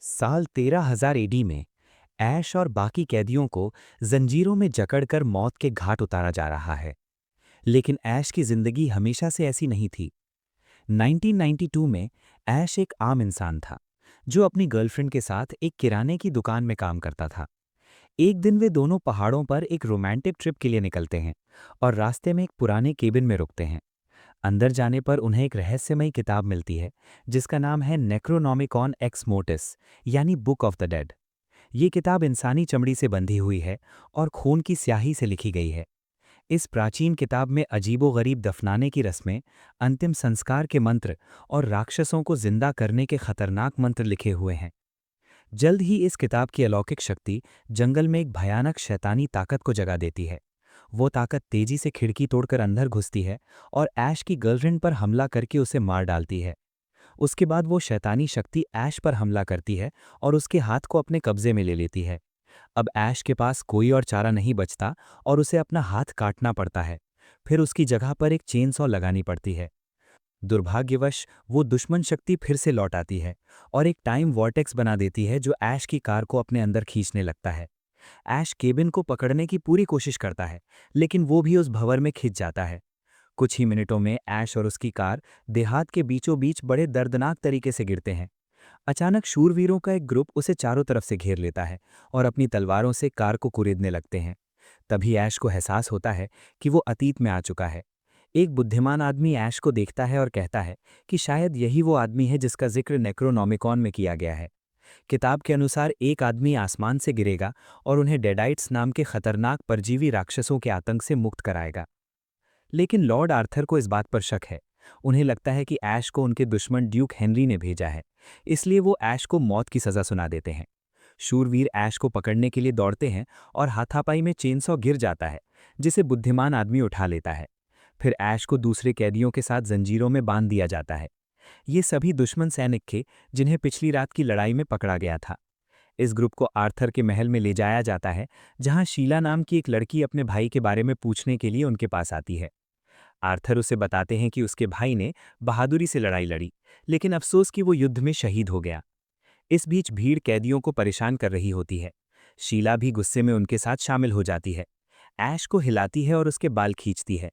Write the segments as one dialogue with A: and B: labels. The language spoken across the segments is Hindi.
A: साल 13,000 एडी में ऐश और बाकी कैदियों को जंजीरों में जकड़कर मौत के घाट उतारा जा रहा है। लेकिन ऐश की जिंदगी हमेशा से ऐसी नहीं थी। 1992 में ऐश एक आम इंसान था जो अपनी गर्लफ्रेंड के साथ एक किराने की दुकान में काम करता था। एक दिन वे दोनों पहाड़ों पर एक रोमांटिक ट्रिप के लिए निकलते हैं और रास्ते में एक पुराने केबिन में रुकते हैं। अंदर जाने पर उन्हें एक रहस्यमयी किताब मिलती है जिसका नाम है नेक्रोनॉमिकॉन एक्स मोटिस, यानी बुक ऑफ द डेड। ये किताब इंसानी चमड़ी से बंधी हुई है और खून की स्याही से लिखी गई है। इस प्राचीन किताब में अजीबोगरीब दफनाने की रस्में, अंतिम संस्कार के मंत्र और राक्षसों को जिंदा करने के खतरनाक मंत्र लिखे हुए हैं। जल्द ही इस किताब की अलौकिक शक्ति जंगल में एक भयानक शैतानी ताकत को जगा देती है। वो ताकत तेजी से खिड़की तोड़कर अंदर घुसती है और ऐश की गर्लफ्रेंड पर हमला करके उसे मार डालती है। उसके बाद वो शैतानी शक्ति ऐश पर हमला करती है और उसके हाथ को अपने कब्जे में ले लेती है। अब ऐश के पास कोई और चारा नहीं बचता और उसे अपना हाथ काटना पड़ता है। फिर उसकी जगह पर एक चेनसॉ लगानी पड़ती है। दुर्भाग्यवश वो दुश्मन शक्ति फिर से लौट आती है और एक टाइम वॉर्टेक्स बना देती है जो ऐश की कार को अपने अंदर खींचने लगता है। ऐश केबिन को पकड़ने की पूरी कोशिश करता है, लेकिन वो भी उस भंवर में खिंच जाता है। कुछ ही मिनटों में ऐश और उसकी कार देहात के बीचों बीच बड़े दर्दनाक तरीके से गिरते हैं। अचानक शूरवीरों का एक ग्रुप उसे चारों तरफ से घेर लेता है और अपनी तलवारों से कार को कुरेदने लगते हैं। तभी ऐश को एहसास होता है कि वो अतीत में आ चुका है। एक बुद्धिमान आदमी ऐश को देखता है और कहता है कि शायद यही वो आदमी है जिसका जिक्र नेक्रोनॉमिकॉन में किया गया है। किताब के अनुसार एक आदमी आसमान से गिरेगा और उन्हें डेडाइट्स नाम के खतरनाक परजीवी राक्षसों के आतंक से मुक्त कराएगा। लेकिन लॉर्ड आर्थर को इस बात पर शक है। उन्हें लगता है कि ऐश को उनके दुश्मन ड्यूक हेनरी ने भेजा है, इसलिए वो ऐश को मौत की सज़ा सुना देते हैं। शूरवीर ऐश को पकड़ने के लिए दौड़ते हैं और हाथापाई में चेनसॉ गिर जाता है, जिसे बुद्धिमान आदमी उठा लेता है। फिर ऐश को दूसरे कैदियों के साथ जंजीरों में बांध दिया जाता है। ये सभी दुश्मन सैनिक थे जिन्हें पिछली रात की लड़ाई में पकड़ा गया था। इस ग्रुप को आर्थर के महल में ले जाया जाता है, जहां शीला नाम की एक लड़की अपने भाई के बारे में पूछने के लिए उनके पास आती है। आर्थर उसे बताते हैं कि उसके भाई ने बहादुरी से लड़ाई लड़ी, लेकिन अफसोस कि वो युद्ध में शहीद हो गया। इस बीच भीड़ कैदियों को परेशान कर रही होती है। शीला भी गुस्से में उनके साथ शामिल हो जाती है। ऐश को हिलाती है और उसके बाल खींचती है।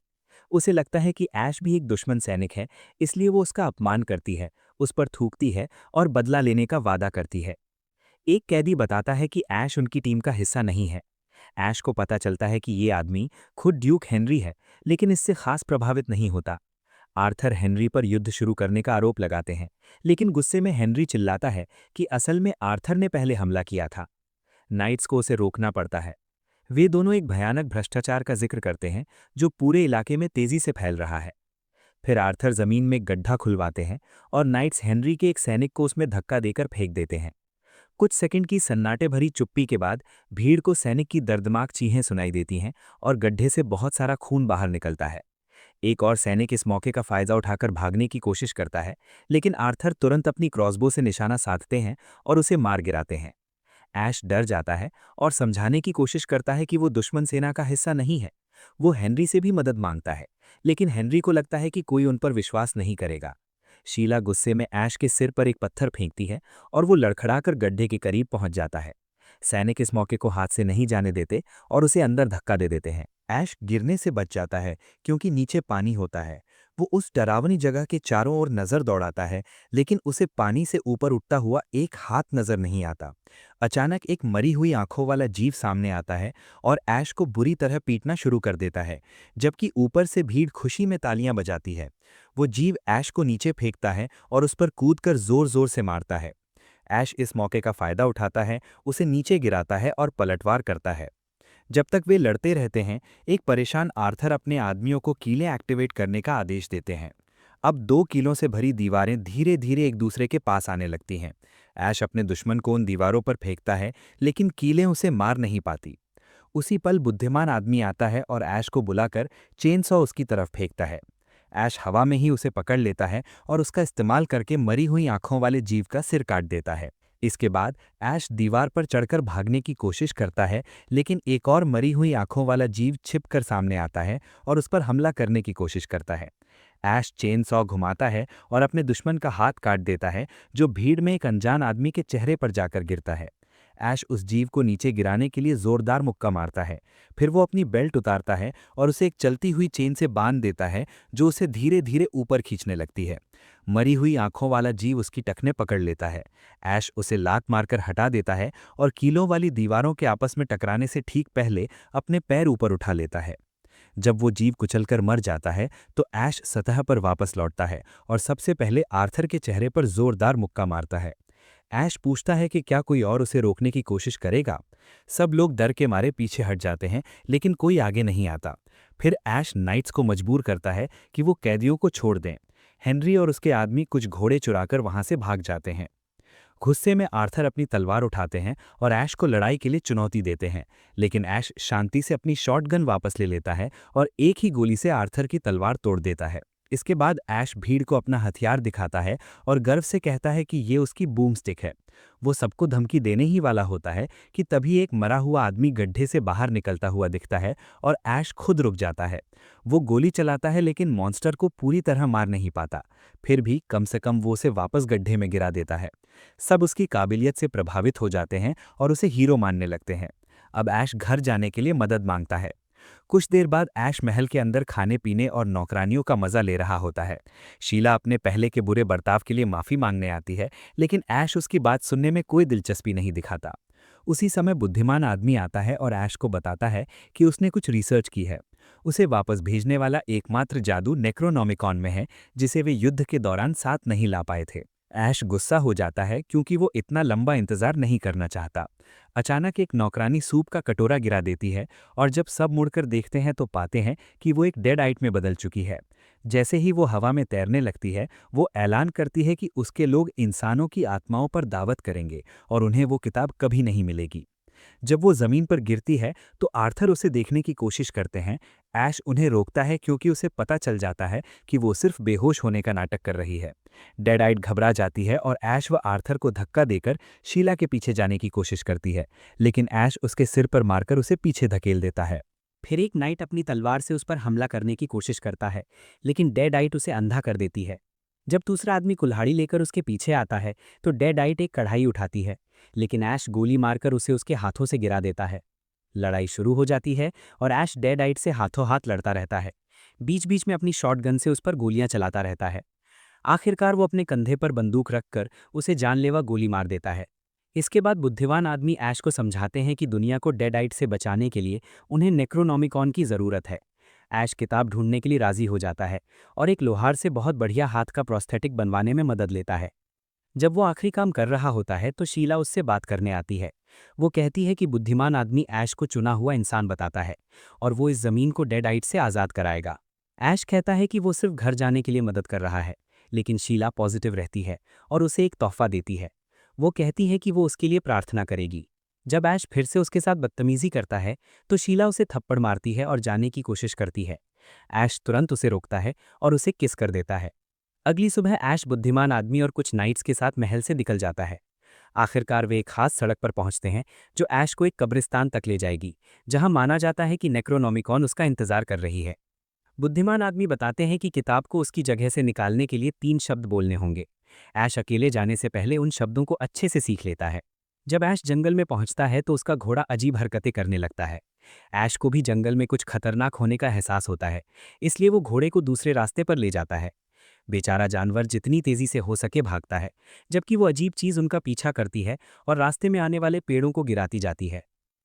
A: उसे लगता है कि ऐश भी एक दुश्मन सैनिक है, इसलिए वो उसका अपमान करती है, उस पर थूकती है और बदला लेने का वादा करती है। एक कैदी बताता है कि ऐश उनकी टीम का हिस्सा नहीं है। ऐश को पता चलता है कि ये आदमी खुद ड्यूक हेनरी है, लेकिन इससे खास प्रभावित नहीं होता। आर्थर हेनरी पर युद्ध शुरू करने का आरोप लगाते हैं, लेकिन गुस्से में हेनरी चिल्लाता है कि असल में आर्थर ने पहले हमला किया था। नाइट्स को उसे रोकना पड़ता है। वे दोनों एक भयानक भ्रष्टाचार का जिक्र करते हैं जो पूरे इलाके में तेजी से फैल रहा है। फिर आर्थर जमीन में एक गड्ढा खुलवाते हैं और नाइट्स हेनरी के एक सैनिक को उसमें धक्का देकर फेंक देते हैं। कुछ सेकंड की सन्नाटे भरी चुप्पी के बाद भीड़ को सैनिक की दर्दनाक चीखें सुनाई देती हैं और गड्ढे से बहुत सारा खून बाहर निकलता है। एक और सैनिक इस मौके का फायदा उठाकर भागने की कोशिश करता है, लेकिन आर्थर तुरंत अपनी क्रॉसबो से निशाना साधते हैं और उसे मार गिराते हैं। ऐश डर जाता है और समझाने की कोशिश करता है कि वो दुश्मन सेना का हिस्सा नहीं है। वो हेनरी से भी मदद मांगता है, लेकिन हेनरी को लगता है कि कोई उन पर विश्वास नहीं करेगा। शीला गुस्से में ऐश के सिर पर एक पत्थर फेंकती है और वो लड़खड़ाकर गड्ढे के करीब पहुंच जाता है। सैनिक इस मौके को हाथ से नहीं जाने देते और उसे अंदर धक्का दे देते हैं। ऐश गिरने से बच जाता है क्योंकि नीचे पानी होता है। वो उस डरावनी जगह के चारों ओर नजर दौड़ाता है, लेकिन उसे पानी से ऊपर उठता हुआ एक हाथ नजर नहीं आता। अचानक एक मरी हुई आंखों वाला जीव सामने आता है और ऐश को बुरी तरह पीटना शुरू कर देता है, जबकि ऊपर से भीड़ खुशी में तालियां बजाती है। वो जीव ऐश को नीचे फेंकता है और उस पर कूदकर जोर जोर से मारता है। ऐश इस मौके का फायदा उठाता है, उसे नीचे गिराता है और पलटवार करता है। जब तक वे लड़ते रहते हैं, एक परेशान आर्थर अपने आदमियों को कीलें एक्टिवेट करने का आदेश देते हैं। अब 2 कीलों से भरी दीवारें धीरे धीरे एक दूसरे के पास आने लगती हैं। ऐश अपने दुश्मन को उन दीवारों पर फेंकता है, लेकिन कीलें उसे मार नहीं पाती। उसी पल बुद्धिमान आदमी आता है और ऐश को बुलाकर चेनसॉ उसकी तरफ फेंकता है। ऐश हवा में ही उसे पकड़ लेता है और उसका इस्तेमाल करके मरी हुई आंखों वाले जीव का सिर काट देता है। इसके बाद ऐश दीवार पर चढ़कर भागने की कोशिश करता है, लेकिन एक और मरी हुई आंखों वाला जीव छिपकर सामने आता है और उस पर हमला करने की कोशिश करता है। ऐश चेन सॉ घुमाता है और अपने दुश्मन का हाथ काट देता है, जो भीड़ में एक अनजान आदमी के चेहरे पर जाकर गिरता है। ऐश उस जीव को नीचे गिराने के लिए जोरदार मुक्का मारता है। फिर वो अपनी बेल्ट उतारता है और उसे एक चलती हुई चेन से बांध देता है, जो उसे धीरे धीरे ऊपर खींचने लगती है। मरी हुई आंखों वाला जीव उसकी टखने पकड़ लेता है। ऐश उसे लात मारकर हटा देता है और कीलों वाली दीवारों के आपस में टकराने से ठीक पहले अपने पैर ऊपर उठा लेता है। जब वो जीव कुचलकर मर जाता है तो ऐश सतह पर वापस लौटता है और सबसे पहले आर्थर के चेहरे पर जोरदार मुक्का मारता है। ऐश पूछता है कि क्या कोई और उसे रोकने की कोशिश करेगा। सब लोग डर के मारे पीछे हट जाते हैं, लेकिन कोई आगे नहीं आता। फिर ऐश नाइट्स को मजबूर करता है कि वो कैदियों को छोड़ दें। हेनरी और उसके आदमी कुछ घोड़े चुराकर वहां से भाग जाते हैं। गुस्से में आर्थर अपनी तलवार उठाते हैं और ऐश को लड़ाई के लिए चुनौती देते हैं, लेकिन ऐश शांति से अपनी शॉटगन वापस ले लेता है और एक ही गोली से आर्थर की तलवार तोड़ देता है। इसके बाद ऐश भीड़ को अपना हथियार दिखाता है और गर्व से कहता है कि ये उसकी बूम स्टिक है। वो सबको धमकी देने ही वाला होता है कि तभी एक मरा हुआ आदमी गड्ढे से बाहर निकलता हुआ दिखता है और ऐश खुद रुक जाता है। वो गोली चलाता है लेकिन मॉन्स्टर को पूरी तरह मार नहीं पाता। फिर भी कम से कम वो उसे वापस गड्ढे में गिरा देता है। सब उसकी काबिलियत से प्रभावित हो जाते हैं और उसे हीरो मानने लगते हैं। अब ऐश घर जाने के लिए मदद मांगता है। कुछ देर बाद ऐश महल के अंदर खाने पीने और नौकरानियों का मजा ले रहा होता है। शीला अपने पहले के बुरे बर्ताव के लिए माफी मांगने आती है, लेकिन ऐश उसकी बात सुनने में कोई दिलचस्पी नहीं दिखाता। उसी समय बुद्धिमान आदमी आता है और ऐश को बताता है कि उसने कुछ रिसर्च की है। उसे वापस भेजने वाला एकमात्र जादू नेक्रोनॉमिकॉन में है, जिसे वे युद्ध के दौरान साथ नहीं ला पाए थे। ऐश गुस्सा हो जाता है क्योंकि वो इतना लंबा इंतजार नहीं करना चाहता। अचानक एक नौकरानी सूप का कटोरा गिरा देती है और जब सब मुड़कर देखते हैं तो पाते हैं कि वो एक डेड आइट में बदल चुकी है। जैसे ही वो हवा में तैरने लगती है, वो ऐलान करती है कि उसके लोग इंसानों की आत्माओं पर दावत करेंगे और उन्हें वो किताब कभी नहीं मिलेगी। जब वो जमीन पर गिरती है तो आर्थर उसे देखने की कोशिश करते हैं। ऐश उन्हें रोकता है क्योंकि उसे पता चल जाता है कि वो सिर्फ बेहोश होने का नाटक कर रही है। डेडाइट घबरा जाती है और ऐश व आर्थर को धक्का देकर शीला के पीछे जाने की कोशिश करती है, लेकिन ऐश उसके सिर पर मारकर उसे पीछे धकेल देता है। फिर एक नाइट अपनी तलवार से उस पर हमला करने की कोशिश करता है, लेकिन डेडाइट उसे अंधा कर देती है। जब दूसरा आदमी कुल्हाड़ी लेकर उसके पीछे आता है तो डेडाइट एक कढ़ाई उठाती है, लेकिन ऐश गोली मारकर उसे उसके हाथों से गिरा देता है। लड़ाई शुरू हो जाती है और ऐश डेडाइट से हाथों हाथ लड़ता रहता है। बीच बीच में अपनी शॉटगन से उस पर गोलियां चलाता रहता है। आखिरकार वो अपने कंधे पर बंदूक रखकर उसे जानलेवा गोली मार देता है। इसके बाद बुद्धिमान आदमी ऐश को समझाते हैं कि दुनिया को डेडाइट से बचाने के लिए उन्हें नेक्रोनॉमिकॉन की ज़रूरत है। ऐश किताब ढूंढने के लिए राजी हो जाता है और एक लोहार से बहुत बढ़िया हाथ का प्रोस्थेटिक बनवाने में मदद लेता है। जब वो आखिरी काम कर रहा होता है तो शीला उससे बात करने आती है। वो कहती है कि बुद्धिमान आदमी ऐश को चुना हुआ इंसान बताता है और वो इस जमीन को डेडाइट से आज़ाद कराएगा। ऐश कहता है कि वो सिर्फ घर जाने के लिए मदद कर रहा है, लेकिन शीला पॉजिटिव रहती है और उसे एक तोहफा देती है। वो कहती है कि वो उसके लिए प्रार्थना करेगी। जब ऐश फिर से उसके साथ बदतमीजी करता है तो शीला उसे थप्पड़ मारती है और जाने की कोशिश करती है। ऐश तुरंत उसे रोकता है और उसे किस कर देता है। अगली सुबह ऐश बुद्धिमान आदमी और कुछ नाइट्स के साथ महल से निकल जाता है। आखिरकार वे एक खास सड़क पर पहुंचते हैं जो ऐश को एक कब्रिस्तान तक ले जाएगी, जहां माना जाता है कि नेक्रोनॉमिकॉन उसका इंतजार कर रही है। बुद्धिमान आदमी बताते हैं कि किताब को उसकी जगह से निकालने के लिए 3 शब्द बोलने होंगे। ऐश अकेले जाने से पहले उन शब्दों को अच्छे से सीख लेता है। जब ऐश जंगल में पहुंचता है तो उसका घोड़ा अजीब हरकतें करने लगता है। ऐश को भी जंगल में कुछ खतरनाक होने का एहसास होता है, इसलिए वो घोड़े को दूसरे रास्ते पर ले जाता है। बेचारा जानवर जितनी तेजी से हो सके भागता है, जबकि वो अजीब चीज उनका पीछा करती है और रास्ते में आने वाले पेड़ों को गिराती जाती है।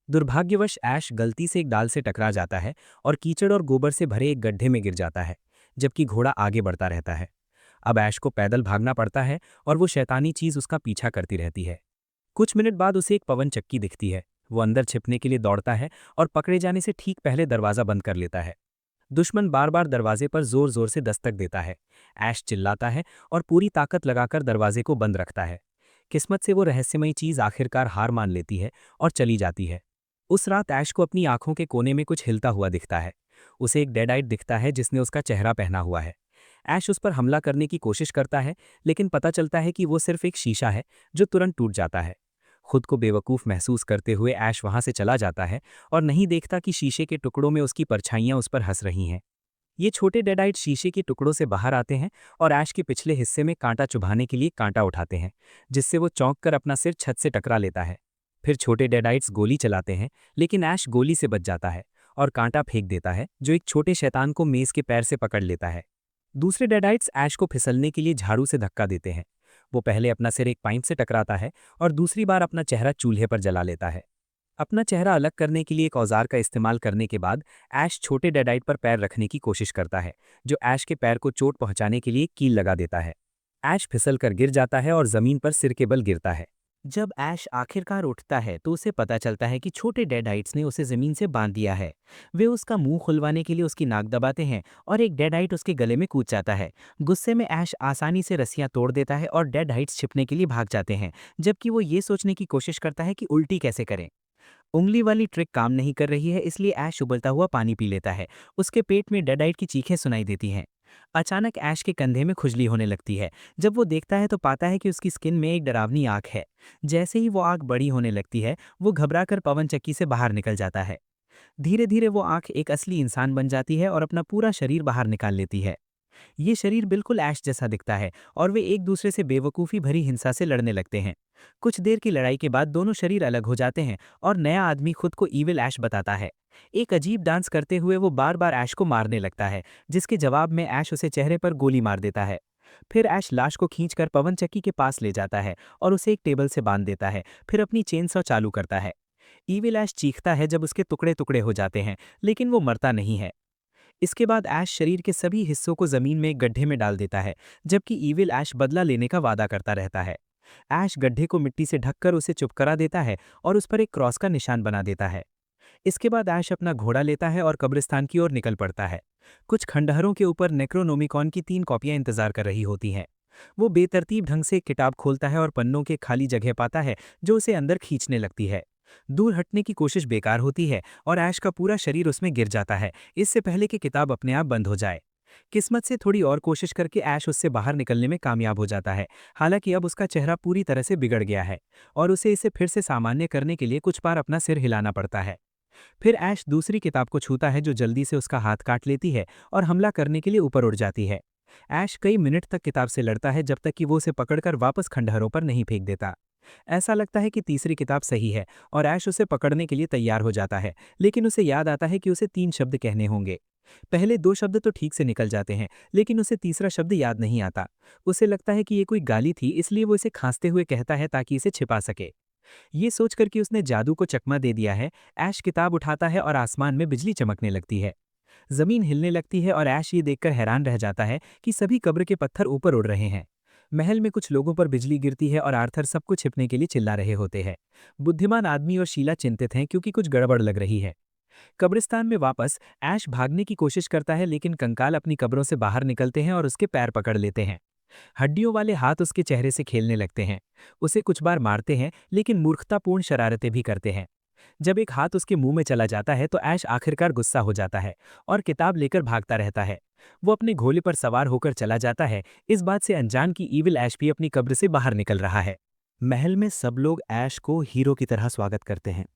A: दुर्भाग्यवश ऐश गलती से एक डाल से टकरा जाता है और कीचड़ और गोबर से भरे एक गड्ढे में गिर जाता है, जबकि घोड़ा आगे बढ़ता रहता है। अब ऐश को पैदल भागना पड़ता है और वो शैतानी चीज उसका पीछा करती रहती है। कुछ मिनट बाद उसे एक पवन चक्की दिखती है। वो अंदर छिपने के लिए दौड़ता है और पकड़े जाने से ठीक पहले दरवाजा बंद कर लेता है। दुश्मन बार बार दरवाजे पर जोर जोर से दस्तक देता है। ऐश चिल्लाता है और पूरी ताकत लगाकर दरवाजे को बंद रखता है। किस्मत से वो रहस्यमयी चीज आखिरकार हार मान लेती है और चली जाती है। उस रात ऐश को अपनी आंखों के कोने में कुछ हिलता हुआ दिखता है। उसे एक डेडाइट दिखता है जिसने उसका चेहरा पहना हुआ है। ऐश उस पर हमला करने की कोशिश करता है, लेकिन पता चलता है कि वो सिर्फ एक शीशा है जो तुरंत टूट जाता है। खुद को बेवकूफ़ महसूस करते हुए ऐश वहां से चला जाता है और नहीं देखता कि शीशे के टुकड़ों में उसकी परछाइयां उस पर हंस रही हैं। ये छोटे डेडाइट शीशे के टुकड़ों से बाहर आते हैं और ऐश के पिछले हिस्से में कांटा चुभाने के लिए कांटा उठाते हैं, जिससे वो चौंक कर अपना सिर छत से टकरा लेता है। फिर छोटे डेडाइट्स गोली चलाते हैं, लेकिन ऐश गोली से बच जाता है और कांटा फेंक देता है, जो एक छोटे शैतान को मेज के पैर से पकड़ लेता है। दूसरे डेडाइट्स ऐश को फिसलने के लिए झाड़ू से धक्का देते हैं। वो पहले अपना सिर एक पाइप से टकराता है और दूसरी बार अपना चेहरा चूल्हे पर जला लेता है। अपना चेहरा अलग करने के लिए एक औजार का इस्तेमाल करने के बाद ऐश छोटे डेडाइट पर पैर रखने की कोशिश करता है, जो ऐश के पैर को चोट पहुंचाने के लिए कील लगा देता है। ऐश फिसल कर गिर जाता है और जमीन पर सिर के बल गिरता है। जब ऐश आखिरकार उठता है तो उसे पता चलता है कि छोटे डेडाइट्स ने उसे जमीन से बांध दिया है। वे उसका मुंह खुलवाने के लिए उसकी नाक दबाते हैं और एक डेडाइट उसके गले में कूद जाता है। गुस्से में ऐश आसानी से रस्सियां तोड़ देता है और डेडाइट्स छिपने के लिए भाग जाते हैं, जबकि वो ये सोचने की कोशिश करता है कि उल्टी कैसे करें। उंगली वाली ट्रिक काम नहीं कर रही है, इसलिए ऐश उबलता हुआ पानी पी लेता है। उसके पेट में डेडाइट की चीखें सुनाई देती हैं। अचानक ऐश के कंधे में खुजली होने लगती है। जब वो देखता है तो पाता है कि उसकी स्किन में एक डरावनी आंख है। जैसे ही वो आंख बड़ी होने लगती है, वो घबराकर पवन चक्की से बाहर निकल जाता है। धीरे धीरे वो आंख एक असली इंसान बन जाती है और अपना पूरा शरीर बाहर निकाल लेती है। ये शरीर बिल्कुल ऐश जैसा दिखता है और वे एक दूसरे से बेवकूफ़ी भरी हिंसा से लड़ने लगते हैं। कुछ देर की लड़ाई के बाद दोनों शरीर अलग हो जाते हैं और नया आदमी खुद को ईविल ऐश बताता है। एक अजीब डांस करते हुए वो बार बार ऐश को मारने लगता है, जिसके जवाब में ऐश उसे चेहरे पर गोली मार देता है। फिर ऐश लाश को खींचकर पवन चक्की के पास ले जाता है और उसे एक टेबल से बांध देता है। फिर अपनी चेन सॉ चालू करता है। ईविल ऐश चीखता है जब उसके टुकड़े टुकड़े हो जाते हैं, लेकिन वो मरता नहीं है। इसके बाद ऐश शरीर के सभी हिस्सों को जमीन में एक गड्ढे में डाल देता है, जबकि ईविल ऐश बदला लेने का वादा करता रहता है। ऐश गड्ढे को मिट्टी से ढककर उसे चुप करा देता है और उस पर एक क्रॉस का निशान बना देता है। इसके बाद ऐश अपना घोड़ा लेता है और कब्रिस्तान की ओर निकल पड़ता है। कुछ खंडहरों के ऊपर नेक्रोनोमिकॉन की 3 कॉपियां इंतजार कर रही होती हैं। वो बेतरतीब ढंग से एक किताब खोलता है और पन्नों के खाली जगह पाता है, जो उसे अंदर खींचने लगती है। दूर हटने की कोशिश बेकार होती है और ऐश का पूरा शरीर उसमें गिर जाता है, इससे पहले कि किताब अपने आप बंद हो जाए। किस्मत से थोड़ी और कोशिश करके ऐश उससे बाहर निकलने में कामयाब हो जाता है। हालांकि अब उसका चेहरा पूरी तरह से बिगड़ गया है और उसे इसे फिर से सामान्य करने के लिए कुछ बार अपना सिर हिलाना पड़ता है। फिर ऐश दूसरी किताब को छूता है, जो जल्दी से उसका हाथ काट लेती है और हमला करने के लिए ऊपर उड़ जाती है। ऐश कई मिनट तक किताब से लड़ता है, जब तक कि वो उसे पकड़कर वापस खंडहरों पर नहीं फेंक देता। ऐसा लगता है कि तीसरी किताब सही है और ऐश उसे पकड़ने के लिए तैयार हो जाता है, लेकिन उसे याद आता है कि उसे 3 शब्द कहने होंगे। पहले 2 शब्द तो ठीक से निकल जाते हैं, लेकिन उसे तीसरा शब्द याद नहीं आता। उसे लगता है कि ये कोई गाली थी, इसलिए वो इसे खांसते हुए कहता है ताकि इसे छिपा सके। ये सोचकर कि उसने जादू को चकमा दे दिया है, ऐश किताब उठाता है और आसमान में बिजली चमकने लगती है। जमीन हिलने लगती है और ऐश ये देखकर हैरान रह जाता है कि सभी कब्र के पत्थर ऊपर उड़ रहे हैं। महल में कुछ लोगों पर बिजली गिरती है और आर्थर सबको छिपने के लिए चिल्ला रहे होते हैं। बुद्धिमान आदमी और शीला चिंतित हैं क्योंकि कुछ गड़बड़ लग रही है। कब्रिस्तान में वापस ऐश भागने की कोशिश करता है, लेकिन कंकाल अपनी कब्रों से बाहर निकलते हैं और उसके पैर पकड़ लेते हैं। हड्डियों वाले हाथ उसके चेहरे से खेलने लगते हैं। उसे कुछ बार मारते हैं, लेकिन मूर्खतापूर्ण शरारतें भी करते हैं। जब एक हाथ उसके मुंह में चला जाता है तो ऐश आखिरकार गुस्सा हो जाता है और किताब लेकर भागता रहता है। वो अपने घोड़े पर सवार होकर चला जाता है, इस बात से अनजान कि ईविल ऐश भी अपनी कब्र से बाहर निकल रहा है। महल में सब लोग ऐश को हीरो की तरह स्वागत करते हैं।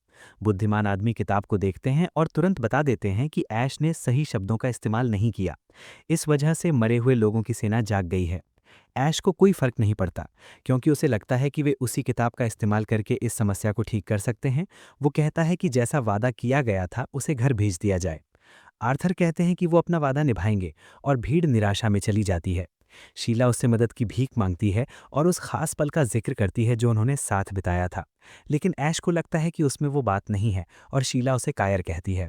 A: बुद्धिमान आदमी किताब को देखते हैं और तुरंत बता देते हैं कि ऐश ने सही शब्दों का इस्तेमाल नहीं किया। इस वजह से मरे हुए लोगों की सेना जाग गई है। ऐश को कोई फर्क नहीं पड़ता, क्योंकि उसे लगता है कि वे उसी किताब का इस्तेमाल करके इस समस्या को ठीक कर सकते हैं। वो कहता है कि जैसा वादा किया गया था उसे घर भेज दिया जाए। आर्थर कहते हैं कि वो अपना वादा निभाएंगे और भीड़ निराशा में चली जाती है। शीला उससे मदद की भीख मांगती है और उस खास पल का जिक्र करती है जो उन्होंने साथ बिताया था, लेकिन ऐश को लगता है कि उसमें वो बात नहीं है और शीला उसे कायर कहती है।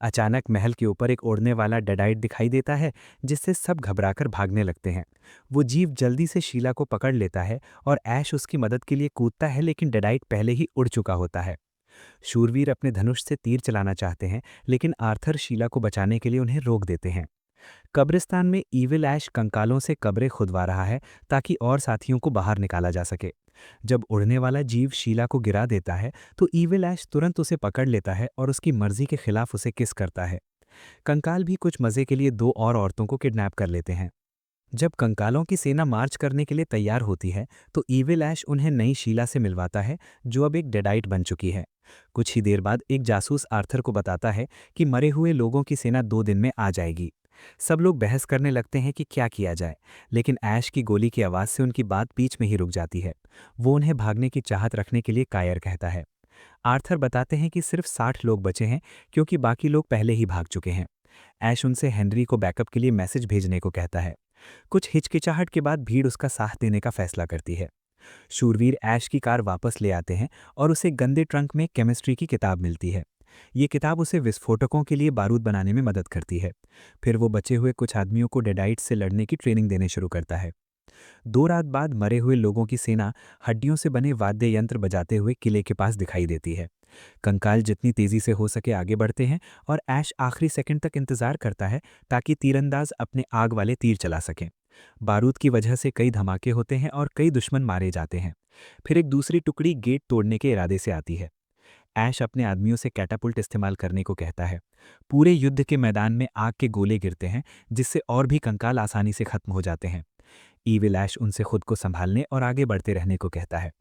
A: अचानक महल के ऊपर एक उड़ने वाला डेडाइट दिखाई देता है, जिससे सब घबराकर भागने लगते हैं। वो जीव जल्दी से शीला को पकड़ लेता है और ऐश उसकी मदद के लिए कूदता है, लेकिन डेडाइट पहले ही उड़ चुका होता है। शूरवीर अपने धनुष से तीर चलाना चाहते हैं, लेकिन आर्थर शीला को बचाने के लिए उन्हें रोक देते हैं। कब्रिस्तान में ईविल ऐश कंकालों से कब्रें खुदवा रहा है ताकि और साथियों को बाहर निकाला जा सके। जब उड़ने वाला जीव शीला को गिरा देता है तो ईविल ऐश तुरंत उसे पकड़ लेता है और उसकी मर्जी के खिलाफ उसे किस करता है। कंकाल भी कुछ मजे के लिए 2 और औरतों को किडनैप कर लेते हैं। जब कंकालों की सेना मार्च करने के लिए तैयार होती है तो ईविल ऐश उन्हें नई शीला से मिलवाता है, जो अब एक डेडाइट बन चुकी है। कुछ ही देर बाद एक जासूस आर्थर को बताता है कि मरे हुए लोगों की सेना 2 दिन में आ जाएगी। सब लोग बहस करने लगते हैं कि क्या किया जाए, लेकिन ऐश की गोली की आवाज़ से उनकी बात बीच में ही रुक जाती है। वो उन्हें भागने की चाहत रखने के लिए कायर कहता है। आर्थर बताते हैं कि सिर्फ 60 लोग बचे हैं क्योंकि बाकी लोग पहले ही भाग चुके हैं। ऐश उनसे हेनरी को बैकअप के लिए मैसेज भेजने को कहता है। कुछ हिचकिचाहट के बाद भीड़ उसका साथ देने का फैसला करती है। शूरवीर ऐश की कार वापस ले आते हैं और उसे गंदे ट्रंक में केमिस्ट्री की किताब मिलती है। ये किताब उसे विस्फोटकों के लिए बारूद बनाने में मदद करती है। फिर वो बचे हुए कुछ आदमियों को डेडाइट से लड़ने की ट्रेनिंग देने शुरू करता है। 2 रात बाद मरे हुए लोगों की सेना हड्डियों से बने वाद्य यंत्र बजाते हुए किले के पास दिखाई देती है। कंकाल जितनी तेजी से हो सके आगे बढ़ते हैं और ऐश आखिरी सेकंड तक इंतजार करता है ताकि तीरंदाज अपने आग वाले तीर चला सकें। बारूद की वजह से कई धमाके होते हैं और कई दुश्मन मारे जाते हैं। फिर एक दूसरी टुकड़ी गेट तोड़ने के इरादे से आती है। ऐश अपने आदमियों से कैटापुल्ट इस्तेमाल करने को कहता है। पूरे युद्ध के मैदान में आग के गोले गिरते हैं, जिससे और भी कंकाल आसानी से खत्म हो जाते हैं। ईविल ऐश उनसे खुद को संभालने और आगे बढ़ते रहने को कहता है।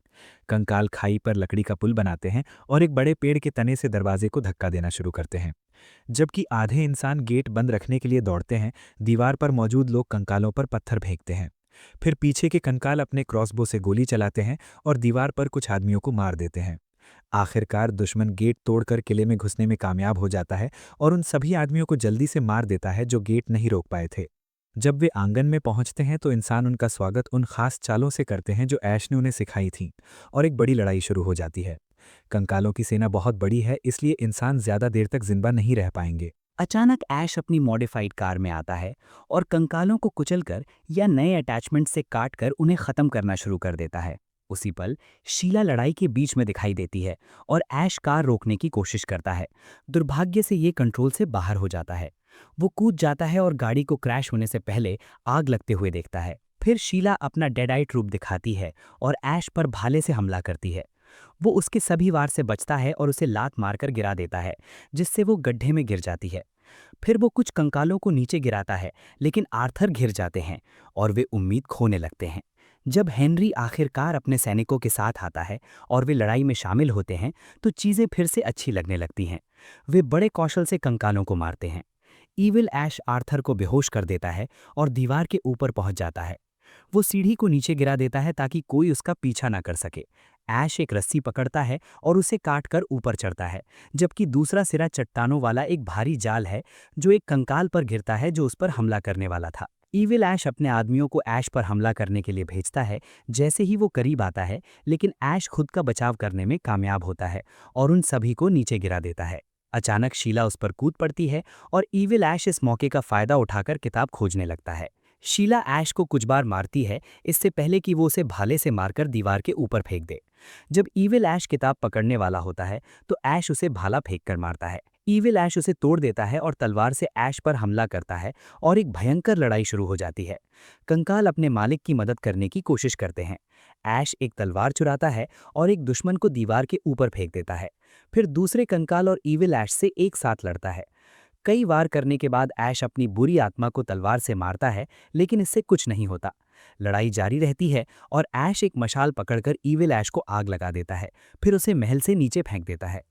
A: कंकाल खाई पर लकड़ी का पुल बनाते हैं और एक बड़े पेड़ के तने से दरवाजे को धक्का देना शुरू करते हैं। जबकि आधे इंसान गेट बंद रखने के लिए दौड़ते हैं, दीवार पर मौजूद लोग कंकालों पर पत्थर फेंकते हैं। फिर पीछे के कंकाल अपने क्रॉसबो से गोली चलाते हैं और दीवार पर कुछ आदमियों को मार देते हैं। आखिरकार दुश्मन गेट तोड़कर किले में घुसने में कामयाब हो जाता है और उन सभी आदमियों को जल्दी से मार देता है जो गेट नहीं रोक पाए थे। जब वे आंगन में पहुंचते हैं तो इंसान उनका स्वागत उन खास चालों से करते हैं जो ऐश ने उन्हें सिखाई थीं, और एक बड़ी लड़ाई शुरू हो जाती है। कंकालों की सेना बहुत बड़ी है, इसलिए इंसान ज्यादा देर तक जिंदा नहीं रह पाएंगे।
B: अचानक ऐश अपनी मॉडिफाइड कार में आता है और कंकालों को कुचलकर या नए अटैचमेंट से काटकर उन्हें खत्म करना शुरू कर देता है। उसी पल शीला लड़ाई के बीच में दिखाई देती है और ऐश कार रोकने की कोशिश करता है। दुर्भाग्य से ये कंट्रोल से बाहर हो जाता है। वो कूद जाता है और गाड़ी को क्रैश होने से पहले आग लगते हुए देखता है। फिर शीला अपना डेडाइट रूप दिखाती है और ऐश पर भाले से हमला करती है। वो उसके सभी वार से बचता है और उसे लात मारकर गिरा देता है, जिससे वो गड्ढे में गिर जाती है। फिर वो कुछ कंकालों को नीचे गिराता है, लेकिन आर्थर घिर जाते हैं और वे उम्मीद खोने लगते हैं। जब हेनरी आखिरकार अपने सैनिकों के साथ आता है और वे लड़ाई में शामिल होते हैं, तो चीजें फिर से अच्छी लगने लगती हैं। वे बड़े कौशल से कंकालों को मारते हैं। ईविल ऐश आर्थर को बेहोश कर देता है और दीवार के ऊपर पहुंच जाता है। वो सीढ़ी को नीचे गिरा देता है ताकि कोई उसका पीछा ना कर सके। ऐश एक रस्सी पकड़ता है और उसे काटकर ऊपर चढ़ता है, जबकि दूसरा सिरा चट्टानों वाला एक भारी जाल है जो एक कंकाल पर गिरता है जो उस पर हमला करने वाला था। ईविल ऐश अपने आदमियों को ऐश पर हमला करने के लिए भेजता है। जैसे ही वो करीब आता है, लेकिन ऐश खुद का बचाव करने में कामयाब होता है और उन सभी को नीचे गिरा देता है। अचानक शीला उस पर कूद पड़ती है और ईविल ऐश इस मौके का फायदा उठाकर किताब खोजने लगता है। शीला ऐश को कुछ बार मारती है, इससे पहले कि वो उसे भाले से मारकर दीवार के ऊपर फेंक दे। जब ईविल ऐश किताब पकड़ने वाला होता है, तो ऐश उसे भाला फेंककर मारता है। ईविल ऐश उसे तोड़ देता है और तलवार से ऐश पर हमला करता है और एक भयंकर लड़ाई शुरू हो जाती है। कंकाल अपने मालिक की मदद करने की कोशिश करते हैं। ऐश एक तलवार चुराता है और एक दुश्मन को दीवार के ऊपर फेंक देता है। फिर दूसरे कंकाल और ईविल ऐश से एक साथ लड़ता है। कई वार करने के बाद ऐश अपनी बुरी आत्मा को तलवार से मारता है, लेकिन इससे कुछ नहीं होता। लड़ाई जारी रहती है और ऐश एक मशाल पकड़कर ईविल ऐश को आग लगा देता है, फिर उसे महल से नीचे फेंक देता है।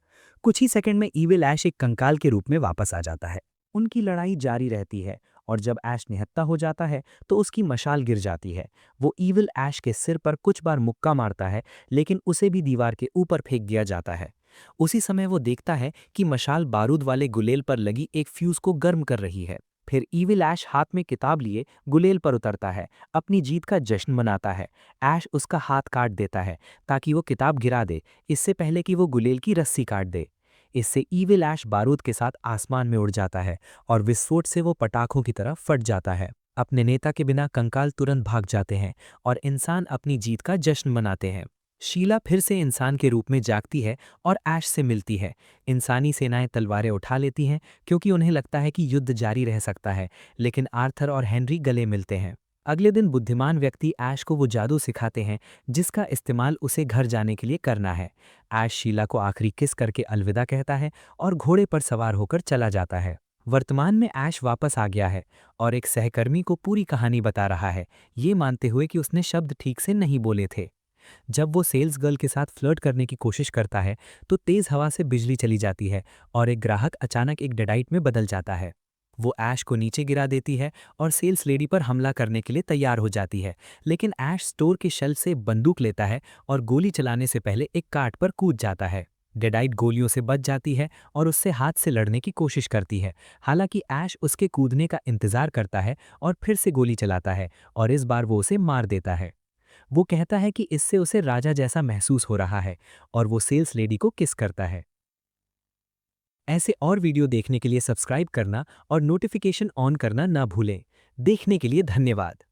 B: कुछ ही सेकंड में ईविल ऐश एक कंकाल के रूप में वापस आ जाता है। उनकी लड़ाई जारी रहती है और जब ऐश निहत्था हो जाता है तो उसकी मशाल गिर जाती है। वो ईविल ऐश के सिर पर कुछ बार मुक्का मारता है, लेकिन उसे भी दीवार के ऊपर फेंक दिया जाता है। उसी समय वो देखता है कि मशाल बारूद वाले गुलेल पर लगी एक फ्यूज को गर्म कर रही है। फिर ईविल ऐश हाथ में किताब लिए गुलेल पर उतरता है, अपनी जीत का जश्न मनाता है। ऐश उसका हाथ काट देता है ताकि वो किताब गिरा दे, इससे पहले कि वो गुलेल की रस्सी काट दे। इससे ईविल ऐश बारूद के साथ आसमान में उड़ जाता है और विस्फोट से वो पटाखों की तरह फट जाता है। अपने नेता के बिना कंकाल तुरंत भाग जाते हैं और इंसान अपनी जीत का जश्न मनाते हैं। शीला फिर से इंसान के रूप में जागती है और ऐश से मिलती है। इंसानी सेनाएं तलवारें उठा लेती हैं क्योंकि उन्हें लगता है कि युद्ध जारी रह सकता है, लेकिन आर्थर और हेनरी गले मिलते हैं। अगले दिन बुद्धिमान व्यक्ति ऐश को वो जादू सिखाते हैं जिसका इस्तेमाल उसे घर जाने के लिए करना है। ऐश शीला को आखिरी किस करके अलविदा कहता है और घोड़े पर सवार होकर चला जाता है। वर्तमान में ऐश वापस आ गया है और एक सहकर्मी को पूरी कहानी बता रहा है, ये मानते हुए कि उसने शब्द ठीक से नहीं बोले थे। जब वो सेल्स गर्ल के साथ फ्लर्ट करने की कोशिश करता है तो तेज हवा से बिजली चली जाती है और एक ग्राहक अचानक एक डेडाइट में बदल जाता है। वो ऐश को नीचे गिरा देती है और सेल्स लेडी पर हमला करने के लिए तैयार हो जाती है, लेकिन ऐश स्टोर के शेल्फ से बंदूक लेता है और गोली चलाने से पहले एक कार्ट पर कूद जाता है। डेडाइट गोलियों से बच जाती है और उससे हाथ से लड़ने की कोशिश करती है। हालांकि ऐश उसके कूदने का इंतजार करता है और फिर से गोली चलाता है और इस बार वो उसे मार देता है। वो कहता है कि इससे उसे राजा जैसा महसूस हो रहा है और वो सेल्स लेडी को किस करता है। ऐसे और वीडियो देखने के लिए सब्सक्राइब करना और नोटिफिकेशन ऑन करना ना भूलें। देखने के लिए धन्यवाद।